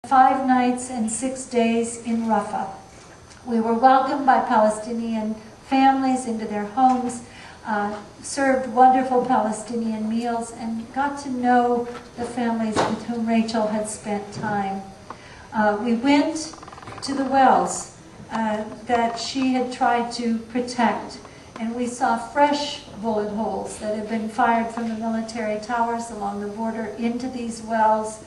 5 nights and 6 days in Rafah. We were welcomed by Palestinian families into their homes, served wonderful Palestinian meals, and got to know the families with whom Rachel had spent time. We went to the wells that she had tried to protect, and we saw fresh bullet holes that had been fired from the military towers along the border into these wells.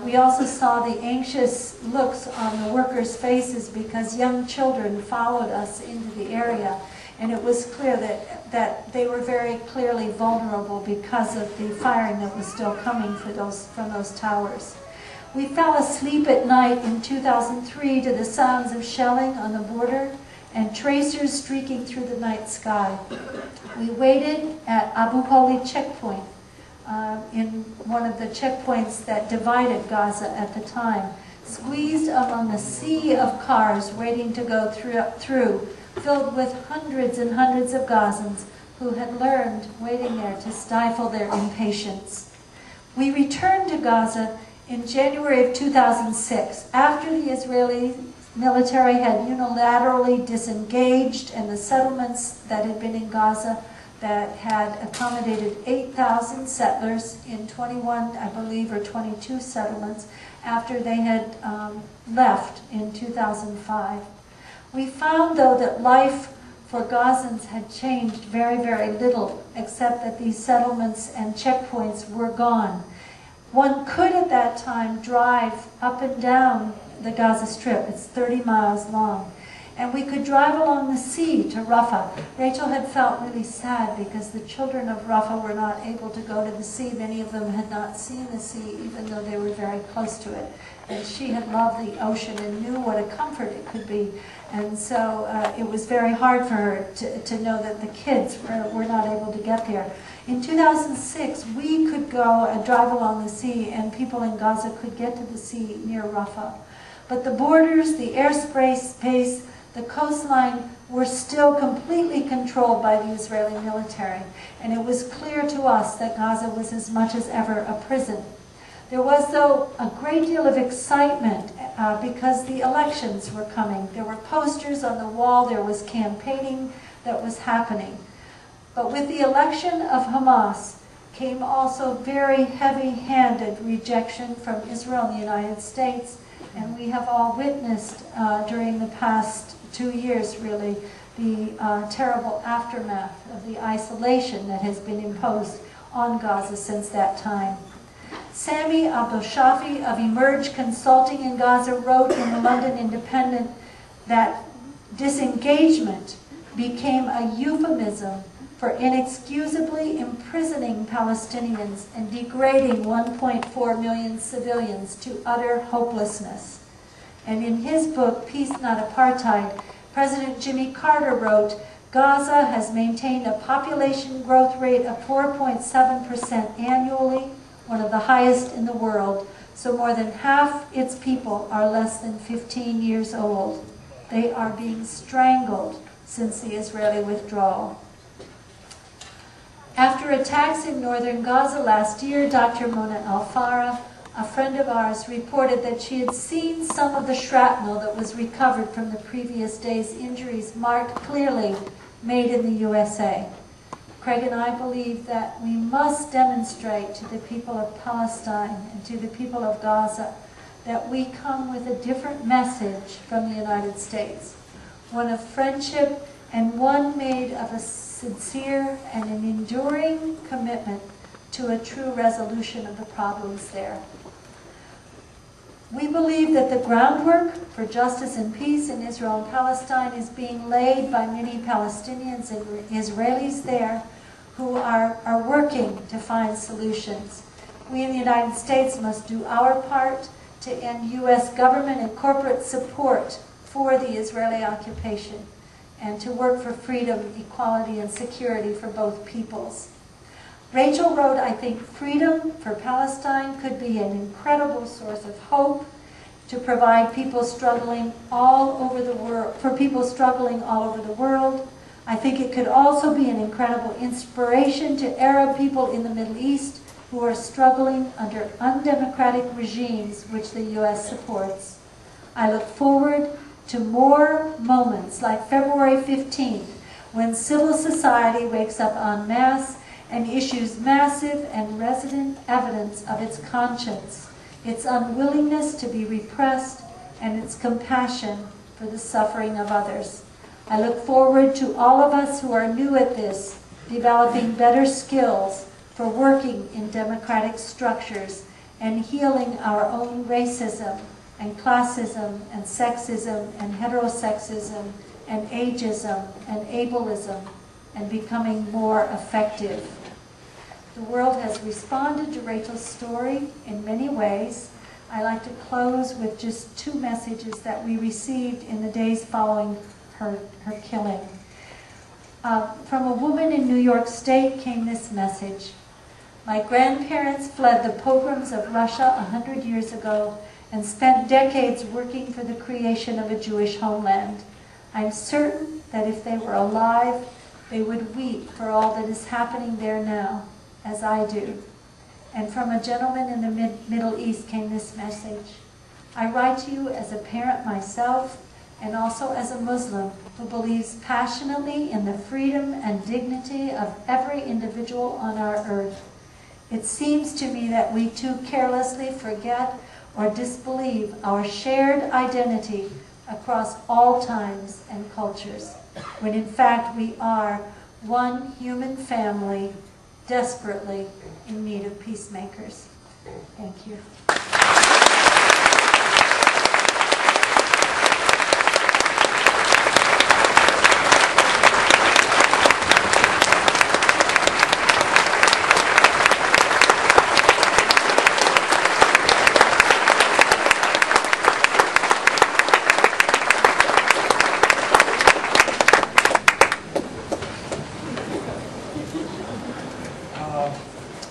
We also saw the anxious looks on the workers' faces because young children followed us into the area, and it was clear that they were very clearly vulnerable because of the firing that was still coming from those towers. We fell asleep at night in 2003 to the sounds of shelling on the border and tracers streaking through the night sky. We waited at Abu Holi checkpoint, in one of the checkpoints that divided Gaza at the time, squeezed among a sea of cars waiting to go through, filled with hundreds and hundreds of Gazans who had learned, waiting there, to stifle their impatience. We returned to Gaza in January of 2006, after the Israeli military had unilaterally disengaged, and the settlements that had been in Gaza that had accommodated 8,000 settlers in 21, I believe, or 22 settlements after they had left in 2005. We found, though, that life for Gazans had changed very, very little, except that these settlements and checkpoints were gone. One could at that time drive up and down the Gaza Strip. It's 30 miles long. And we could drive along the sea to Rafah. Rachel had felt really sad because the children of Rafah were not able to go to the sea. Many of them had not seen the sea, even though they were very close to it. And she had loved the ocean and knew what a comfort it could be. And so it was very hard for her to know that the kids were not able to get there. In 2006, we could go and drive along the sea, and people in Gaza could get to the sea near Rafah. But the borders, the airspace, the coastline were still completely controlled by the Israeli military, and it was clear to us that Gaza was as much as ever a prison. There was, though, a great deal of excitement because the elections were coming. There were posters on the wall, there was campaigning that was happening. But with the election of Hamas came also very heavy-handed rejection from Israel and the United States, and we have all witnessed during the past 2 years, really, the terrible aftermath of the isolation that has been imposed on Gaza since that time. Sami Abdel-Shafi of Emerge Consulting in Gaza wrote in the London Independent that disengagement became a euphemism for inexcusably imprisoning Palestinians and degrading 1.4 million civilians to utter hopelessness. And in his book, Peace Not Apartheid, President Jimmy Carter wrote, Gaza has maintained a population growth rate of 4.7% annually, one of the highest in the world, so more than half its people are less than 15 years old. They are being strangled since the Israeli withdrawal. After attacks in northern Gaza last year, Dr. Mona El-Farah, a friend of ours, reported that she had seen some of the shrapnel that was recovered from the previous day's injuries marked clearly, made in the USA. Craig and I believe that we must demonstrate to the people of Palestine and to the people of Gaza that we come with a different message from the United States, one of friendship and one made of a sincere and an enduring commitment to a true resolution of the problems there. We believe that the groundwork for justice and peace in Israel and Palestine is being laid by many Palestinians and Israelis there who are working to find solutions. We in the United States must do our part to end U.S. government and corporate support for the Israeli occupation and to work for freedom, equality, and security for both peoples. Rachel wrote, I think freedom for Palestine could be an incredible source of hope to provide people struggling all over the world, for people struggling all over the world. I think it could also be an incredible inspiration to Arab people in the Middle East who are struggling under undemocratic regimes which the U.S. supports. I look forward to more moments like February 15th, when civil society wakes up en masse and issues massive and resident evidence of its conscience, its unwillingness to be repressed, and its compassion for the suffering of others. I look forward to all of us who are new at this, developing better skills for working in democratic structures and healing our own racism and classism and sexism and heterosexism and ageism and ableism, and becoming more effective. The world has responded to Rachel's story in many ways. I like to close with just two messages that we received in the days following her killing. From a woman in New York State came this message. My grandparents fled the pogroms of Russia 100 years ago and spent decades working for the creation of a Jewish homeland. I'm certain that if they were alive, they would weep for all that is happening there now, as I do. And from a gentleman in the Middle East came this message. I write to you as a parent myself, and also as a Muslim who believes passionately in the freedom and dignity of every individual on our earth. It seems to me that we too carelessly forget or disbelieve our shared identity across all times and cultures, when in fact we are one human family desperately in need of peacemakers. Thank you.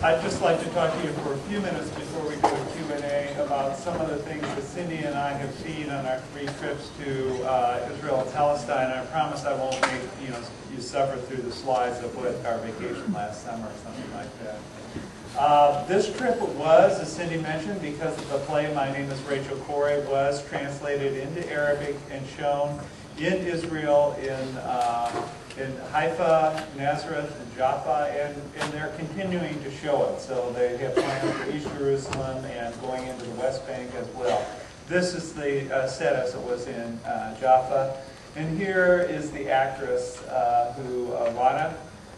I'd just like to talk to you for a few minutes before we go to Q&A about some of the things that Cindy and I have seen on our 3 trips to Israel and Palestine. I promise I won't make you suffer through the slides of what our vacation last summer or something like that. This trip was, as Cindy mentioned, because of the play My Name is Rachel Corrie, was translated into Arabic and shown in Israel, in Haifa, Nazareth, and Jaffa, and they're continuing to show it. So they have plans for East Jerusalem and going into the West Bank as well. This is the set as it was in Jaffa. And here is the actress Rana,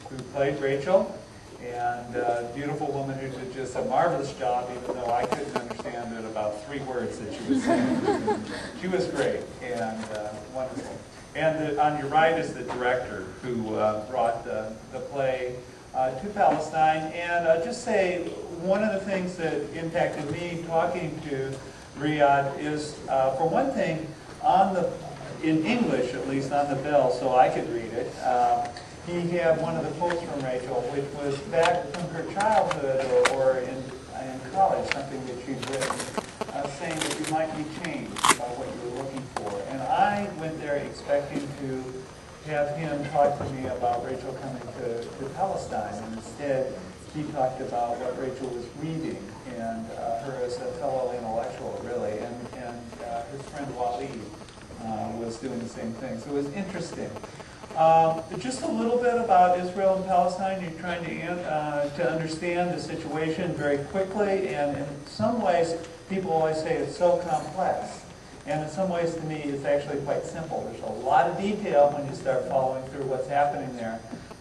who played Rachel, and a beautiful woman who did just a marvelous job, even though I couldn't understand it about 3 words that she was saying. She was great and wonderful. And on your right is the director who brought the play to Palestine. And just say, one of the things that impacted me talking to Riyadh is, for one thing, in English at least, on the bell, so I could read it, he had one of the quotes from Rachel, which was back from her childhood or in college, something that she'd written, saying that you might be changed by what you were looking for. And I went there expecting to have him talk to me about Rachel coming to Palestine, and instead he talked about what Rachel was reading, and her as a fellow intellectual, really, and his friend Waleed was doing the same thing. So it was interesting. Just a little bit about Israel and Palestine. You're trying to understand the situation very quickly, and in some ways, people always say it's so complex. And in some ways, to me, it's actually quite simple. There's a lot of detail when you start following through what's happening there.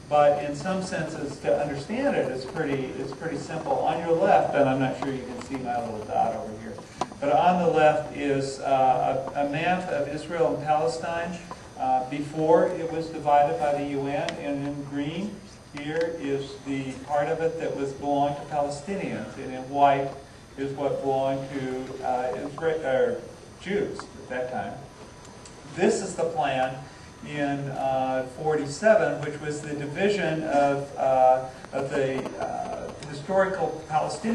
But in some senses, to understand it, it's pretty simple. On your left, and I'm not sure you can see my little dot over here, but on the left is a map of Israel and Palestine before it was divided by the UN, and in green here is the part of it that belonged to Palestinians, and in white is what belonged to Jews at that time. This is the plan in 47, which was the division of the historical Palestinian